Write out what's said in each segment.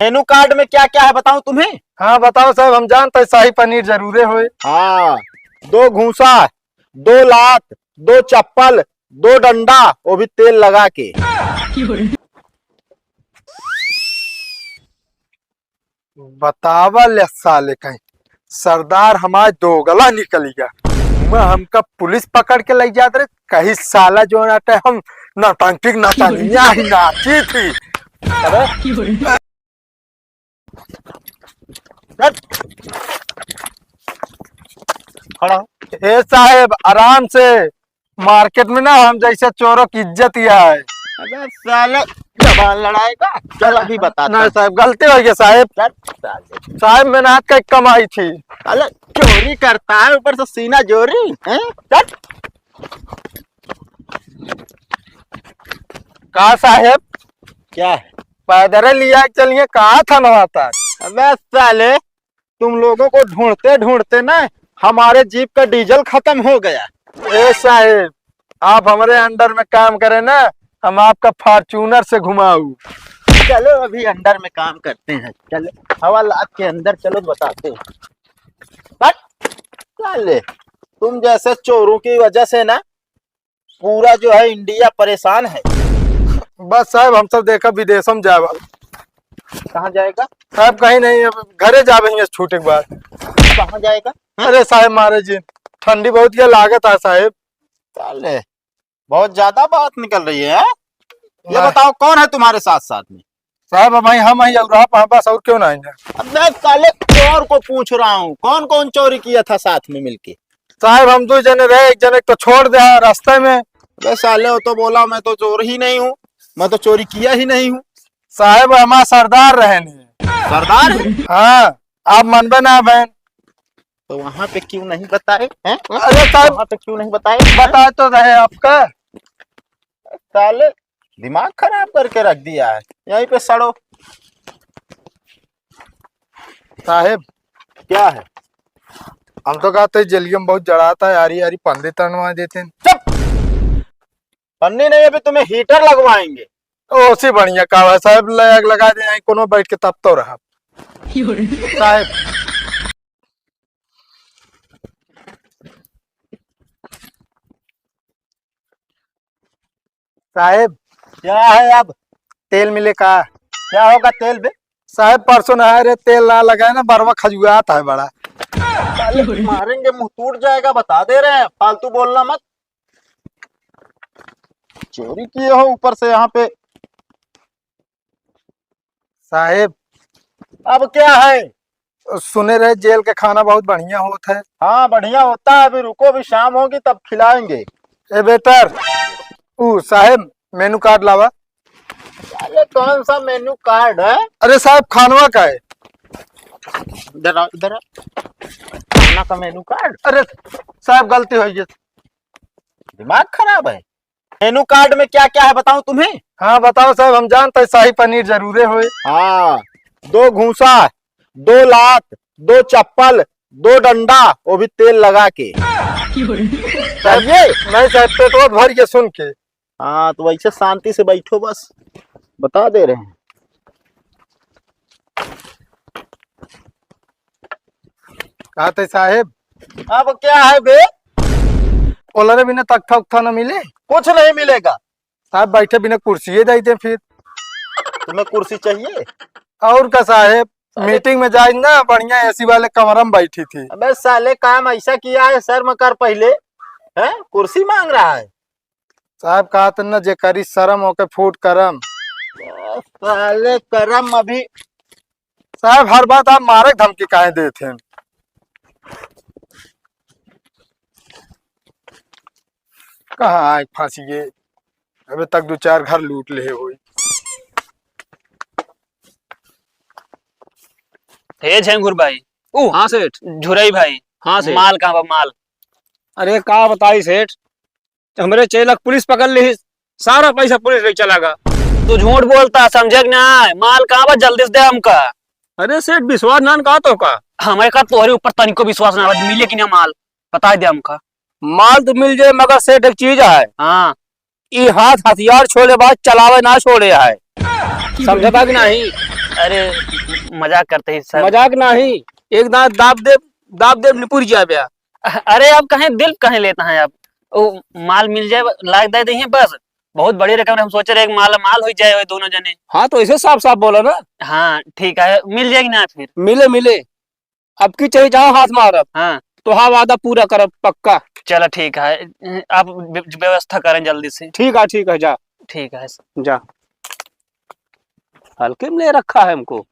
Menu card में क्या क्या है बताऊं तुम्हें? हाँ बताओ साहब, हम जानते हैं शाही पनीर जरूरे होए। हाँ, 2 घूसा, 2 लात, 2 चप्पल, 2 डंडा, वो भी तेल लगा के। बतावा ले साले कहीं सरदार हमारा दोगला निकल गया। मैं हमका पुलिस पकड़ के ले जाते रहे, कहीं साला जो नाटे हम नौटंकी नचनिया ही नाची थी। अरे खड़ा हो। ए साहेब आराम से, मार्केट में ना हम जैसे चोरों की इज्जत ही है। अबे साले जबान लड़ाएगा, चल अभी बताता नहीं हूं। साहब गलती हो गई साहेब। चल साले, साहब मेहनत का कमाई थी। साले चोरी करता है ऊपर से सीना जोरी हैं? चल कहा साहेब क्या है? पैदल लिया के चलिए, कहा था नवाता। अबे साले तुम लोगों को ढूंढते ढूंढते ना हमारे जीप का डीजल खत्म हो गया। ए साहेब आप हमारे अंडर में काम करें ना, हम आपका फॉर्च्यूनर से घुमाऊ। चलो अभी अंदर में काम करते हैं, चलो हवालात के अंदर चलो बताते हैं। साले तुम जैसे चोरों की वजह से ना पूरा जो है इंडिया परेशान है। बस साहब हम सब देखा विदेशम जाब। कहाँ जाएगा? साहब कहीं नहीं, अब घरे जाबेंगे छूटे के बाद। कहाँ जाएगा? अरे साहब मारे जी ठंडी बहुत क्या लागत है साहेब। साले बहुत ज्यादा बात निकल रही है। ये नहीं। बताओ कौन है तुम्हारे साथ साथ में? साहब अब हम ही और बस, और क्यों नहीं है। अब मैं साले चोर को पूछ रहा हूँ कौन कौन चोरी किया था साथ में मिलके। साहब हम 2 जने रहे, एक जने तो छोड़ दे रास्ते में। अबे साले वो तो बोला मैं तो चोर ही नहीं हूँ, मैं तो चोरी किया ही नहीं हूँ। साहब हमारा सरदार रहे नहीं। सरदार है? हाँ आप मनबे ना बहन। तो वहां पे क्यों नहीं बताए हैं? अरे साहब वहां पे क्यों नहीं बताए? बता तो रहे आपका। साले दिमाग खराब करके रख दिया है, यहीं पे सड़ो। साहेब क्या है? हम तो कहते जलियम में बहुत जड़ाता है, यारी यारी पंडे तनवा देते हैं। चुप, पन्नी नहीं अभी तुम्हें हीटर लगवाएंगे। ओसी बढ़िया काम है साहब, लगा दे कोनो बैठ के तब तो रहा। साहब साहेब क्या है अब? तेल मिले का? क्या होगा तेल पे? साहब परसों नहा रे तेल ना लगाए ना बरवा खजुआता है बड़ा। साले मारेंगे, मुंह टूट जाएगा, बता दे रहे हैं, फालतू बोलना मत। चोरी किए हो ऊपर से यहाँ पे। साहेब अब क्या है? सुने रहे जेल का खाना बहुत बढ़िया होता है। हाँ बढ़िया होता है, अभी रुको, अभी शाम होगी तब खिलाएंगे। ए बेटर साहेब मेनू कार्ड लावा। साले कौन सा मेन्यू कार्ड है? अरे साहब खानवा का है। इधर आओ, इधर आओ। खाना का मेनू कार्ड? अरे साहब गलती हो गई। दिमाग खराब है। मेनू कार्ड में क्या क्या है बताऊं तुम्हें? हाँ बताओ साहब, हम जानते हैं शाही पनीर जरूरे होए। हाँ, 2 घूसा, 2 लात, 2 चप्पल, 2 डंडा, वो भी तेल लगा के। चाहिए नहीं साहब, पेट भर के सुन के। हाँ तो वैसे शांति से बैठो, बस बता दे रहे हैं। कहते साहेब अब क्या है बे? ओलरे बिना तख्ता उख्ता न मिले। कुछ नहीं मिलेगा। साहब बैठे बिना कुर्सी देते फिर। तुम्हें कुर्सी चाहिए? और का साहेब मीटिंग में जाए ना बढ़िया एसी वाले कमरा में बैठी थी। अबे साले काम ऐसा किया है, शर्म कर पहले। है कुर्सी मांग रहा है? साहब कहा था ना जे करी शर्म होके फूट करम। साले करम अभी। साहब हर बात आप मारे धमकी काहे देते हैं। कहाँ आए फांसी ये, अबे तक 2-4 घर लूट ले हुई। हे झेंगुर भाई। हाँ सेठ। झुरई भाई। हाँ सेठ। माल कहाँ बा माल? अरे का बताई सेठ, हमरे चेलक पुलिस पकड़ ली, सारा पैसा पुलिस ले चला गा। तू झूठ बोलता, समझे ना? माल कहाँ बा, जल्दी से दे हमका। अरे सेठ विश्वास नान का तो का हमारे का तोहरे ऊपर तनिको विश्वास ना बा, मिले कि ना माल बता दे हमका। माल तो मिल जाए, मगर सेठ एक चीज है, हाँ ई हाथ हथियार छोड़े बाद चलावे ना छोड़े है, समझता कि नहीं? अरे मजाक करते ही सर। मजाक नहीं, एक दाब दे निपुर जा बया। अरे आप कहे दिल कहे लेता है आप। ओ माल मिल जाए लाख दे दें बस। बहुत बड़ी रकम है, हम सोच रहे हैं माल माल हो जाए वो दोनों जने। हाँ तो ऐसे साफ साफ बोलो ना। हाँ ठीक है, मिल जाएगी ना फिर। मिले मिले, अब की चाहिए जहाँ हाथ मारब हाँ तो हाँ वादा पूरा करब पक्का। चलो ठीक है, आप व्यवस्था करें जल्दी से। ठीक है जा। ठीक है। जा, हल्के में ले रखा है हमको।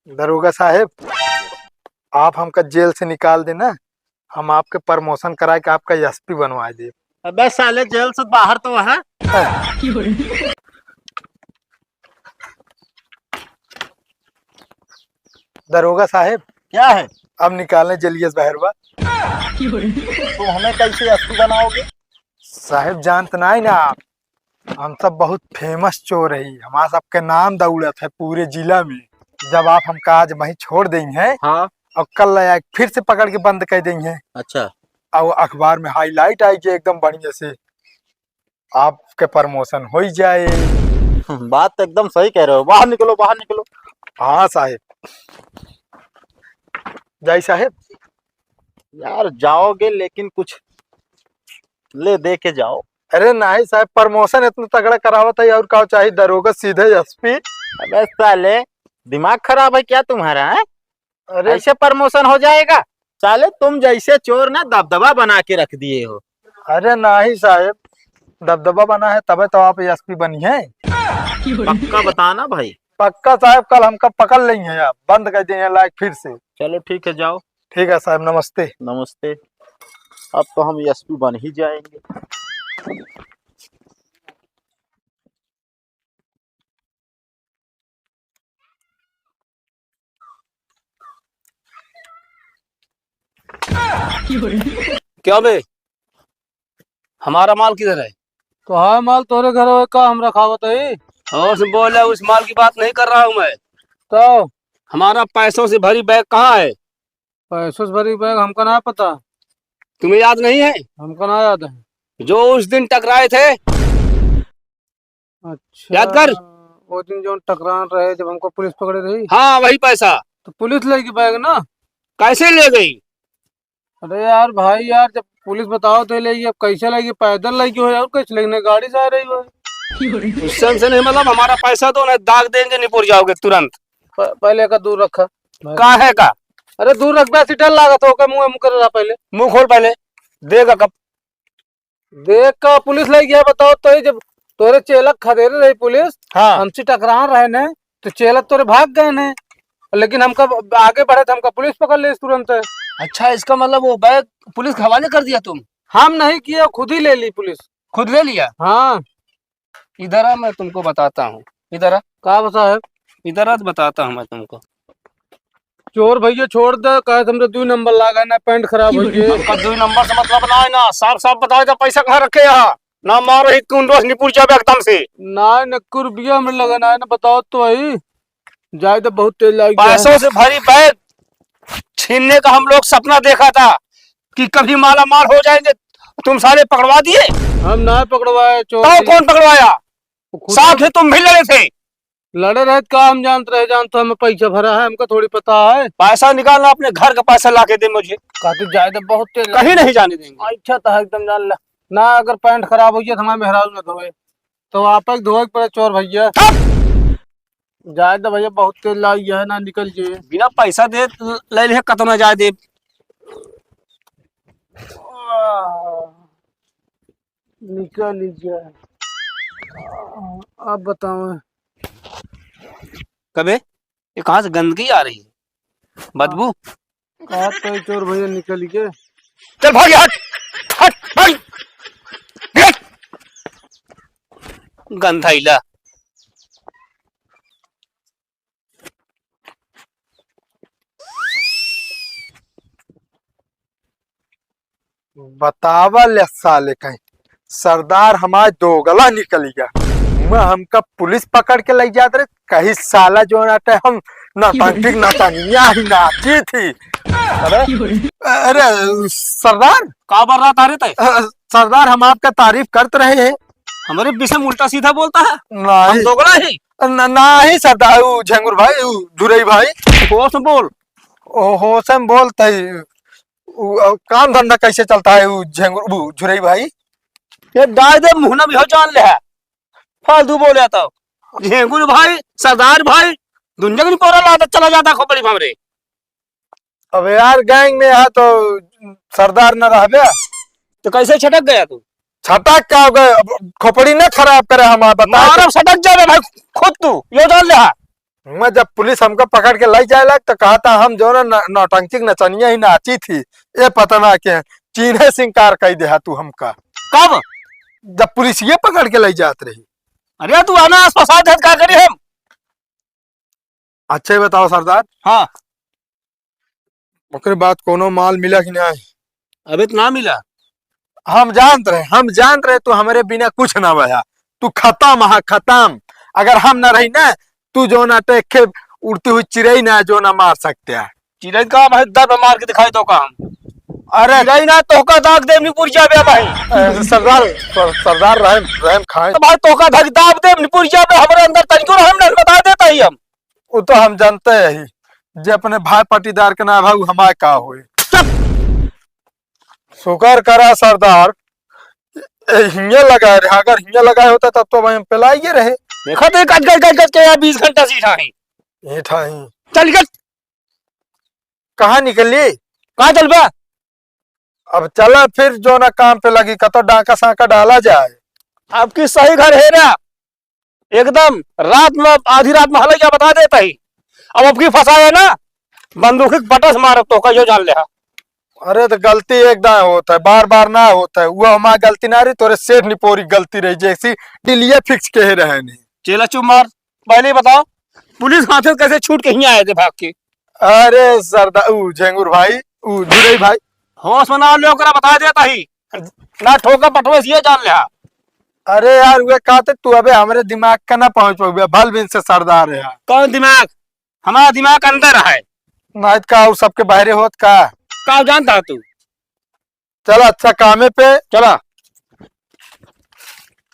दरोगा साहब, आप हमका जेल से निकाल देना, हम आपके प्रमोशन करा के आपका एसपी बनवा दे। अबे साले जेल से बाहर तो है। दरोगा साहब, क्या है? अब निकालने जलिए बहरवा। तुम हमें कैसे एसपी बनाओगे? साहब जानते नहीं ना आप, हम सब बहुत फेमस चोर है, हमारा सबके नाम दौड़त है पूरे जिला में। जब आप हमका आज वहीं छोड़ देंगे हाँ। और कल आया फिर से पकड़ के बंद कर देंगे अच्छा। और अखबार में हाईलाइट आएगी एकदम बढ़िया से, आपके प्रमोशन हो ही जाए। बात तो एकदम सही कह रहे हो, बाहर निकलो बाहर निकलो। हाँ साहब। जय साहब। यार जाओगे लेकिन कुछ ले दे के जाओ। अरे नहीं साहब, प्रमोशन इतना तगड़ा करावत है और क्या चाहिए, दरोगा सीधे एसपी। अबे साले दिमाग खराब है क्या तुम्हारा है? अरे ऐसे प्रमोशन हो जाएगा? साले तुम जैसे चोर ना दबदबा बना के रख दिए हो। अरे नहीं साहब, दबदबा बना है तबे तो आप एसपी बनी है। पक्का बताना भाई। पक्का साहब, कल हमका पकड़ लेंगे आप, बंद कर देंगे लाइक फिर से। चलो ठीक है जाओ। ठीक है साहब, नमस्ते। नमस्ते। अब तो हम एसपी बन ही जाएंगे। क्या बे, हमारा माल किधर है? तो हाँ माल तोरे घर का हम रखावत है। और से बोल रहा, उस माल की बात नहीं कर रहा हूँ मैं। तो हमारा पैसों से भरी बैग कहाँ है? पैसों से भरी बैग हमको ना पता, तुम्हें याद नहीं है? हमको ना याद है। जो उस दिन टकराए थे, अच्छा, याद कर। वो दिन जो टकरान रहे जब हमको पुलिस पकड़े रही, हाँ वही पैसा। तो पुलिस लेगी बैग ना। कैसे ले गई? अरे यार भाई यार, जब पुलिस बताओ तो लेगी, अब कैसे लेगी? पैदल लेगी हो यार, कैसे लेगी? गाड़ी से आ रही हो। उससे हमसे नहीं मतलब, हमारा पैसा दो, नहीं दाग देंगे, निपुर जाओगे तुरंत। पहले का दूर रखा। काहे का? अरे दूर रख, बैसी डर लागत हो, मुँह मुँह कर रहा पहले। मुंह खोल पहले, देगा कब? देख का पुलिस लेगी है, बताओ तो ही। जब तोरे चेलक खदेरे रही पुलिस, हाँ हमसे टकरा रहे ने, तो चेलक तोरे भाग गए ने, लेकिन हमका आगे बढ़े तो हमका पुलिस पकड़ ले तुरंत। अच्छा, इसका मतलब वो बैग पुलिस के हवाले कर दिया तुम? हम नहीं किया, खुद ही ले ली पुलिस। खुद ले लिया? हाँ। इधर आ, मैं तुमको बताता हूँ। इधर आ, कहा बता है? इधर आ तो बताता हूँ मैं तुमको। चोर भैया छोड़ दे, कहे तुमरे 2 नंबर लागा ना, पैंट खराब हो गए। हमका 2 नंबर से मतलब ना है ना, साफ साफ बताओ जब पैसा कहाँ रखे यहाँ, ना मारो ही कुंडोस निपुर जाओ एकदम से। ना नक्कू रुपया में लगा ना, बताओ तो वही जाए तो बहुत तेज लग गया। पैसों से भरी बैग छीनने का हम लोग सपना देखा था कि कभी माला माल हो जाएंगे, तुम सारे पकड़वा दिए। हम ना पकड़वाए चोर। तो कौन पकड़वाया? खुद साथ में तुम भी लड़े थे। लड़े रहे का हम जानते रहे, जानते हमें पैसा भरा है, हमको थोड़ी पता है। पैसा निकालना, अपने घर का पैसा ला के दे मुझे। कहते जाए तो बहुत तेज कहीं नहीं जाने देंगे। अच्छा तो एकदम जान ला ना, अगर पैंट खराब हो गया तो हमारे मेहराज न धोए, तो आप एक धोए पड़े चोर भैया। जाए तो भैया बहुत तेज लाई है ना, निकल जाए। बिना पैसा दे ले ले कतना जाए दे। निकल लीजिए। अब बताओ कबे ये कहाँ से गंदगी आ रही है, बदबू? कहा तो चोर भैया निकल गए। चल भाग, हट हट भाग, हट। गंधाइला। बतावा ले साले कहीं, सरदार हमारे दोगला निकल गया। मैं हमका पुलिस पकड़ के ले जाते रहे, कहीं साला जो नाटे हम नौटंकी नौटंकियां ही नाची थी, अरे सरदार, का बर रहा तारे तय सरदार हम आपका तारीफ करते रहे हैं। हमारे विषय में उल्टा सीधा बोलता है। हम नहीं दोगला ही नहीं सरदार, ऊ झंगुर भाई, ऊ झुरई भाई, होश में बोल। हो से बोलते ही काम धंधा कैसे चलता है ऊ झंगुर ऊ झुरई भाई? ये डाल दे मुंह ना भी हो जान ले है, फालतू बोले तो झेंगुर भाई सरदार भाई दुनिया की पोरा लाता चला जाता खोपड़ी हमरे। अब यार गैंग में है तो सरदार न रह गया तो कैसे छटक गया तू? छटक क्या हो गए? अब खोपड़ी न खराब करे हमारा बता। मारो सटक जावे भाई खुद तू यो जान ले है। मैं जब पुलिस हमको पकड़ के लाई जाए लग तो कहा था हम जो ना नौटंकी नचनिया ही नाची थी, ये पता ना के चीन्हे सिंकार कही दे तू हमका। कब? जब पुलिस ये पकड़ के लाई जात रही। अरे तू आना आस पास हाथ का करे हम। अच्छा बताओ सरदार, हाँ ओकरे बाद कोनो माल मिला कि नहीं? अभी तो ना मिला। हम जानत रहे तू हमारे बिना कुछ ना बया, तू खत्म है खत्म। अगर हम ना रही ना तू जो ना टेखे उड़ती हुई चिड़ई ना जो ना मार सकते है। चिड़ै का भाई दर मार के दिखाई तो काम। अरे चिड़ै ना तोका दाग दे निपुर जावे भाई। सरदार रहम खाए तो भाई तोका दाग दाब दे निपुर जावे हमरे अंदर तनिको हम ना बता देता ही हम। वो तो हम जानते हैं ही, जे अपने भाई पटीदार के ना भाई हमारे का हुए। शुक्र करा सरदार हिंगे लगाए रहे, अगर हिंगे लगाए होता तब तो हम पिलाइए रहे। देखा तो कट के यार 20 घंटा सीठा ही। ये था ही। चल गट कहाँ निकली? कहाँ चल बा? अब चला फिर जो ना काम पे लगी, कतो डाका साका डाला जाए। आपकी सही घर है ना एकदम रात में आधी रात में हलैया बता देता ही। अब आपकी फंसाए ना बंदूक बटस मार तो का यो जान ले। अरे तो गलती एकदम होता है, बार बार ना होता है। वो हमारी गलती ना रही, तोरे सेठ निपोरी गलती रही, जैसी डिलिये फिक्स के रहे नहीं। चेला चुप मार। पहले बताओ पुलिस हाथ से कैसे छूट के ही आए थे भाग के? अरे सरदार ऊ झेंगुर भाई, ऊ झुरई भाई, होश में ना ले ओकरा बता देता ही ना ठोका पटवे ये जान ले। अरे यार वे कहते तू अबे हमारे दिमाग का ना पहुंच पाओगे, भल बिन से सरदार है यार। कौन दिमाग? हमारा दिमाग अंदर है। नाइट का सबके बाहरे होत का का जानता तू? चल अच्छा कामे पे चला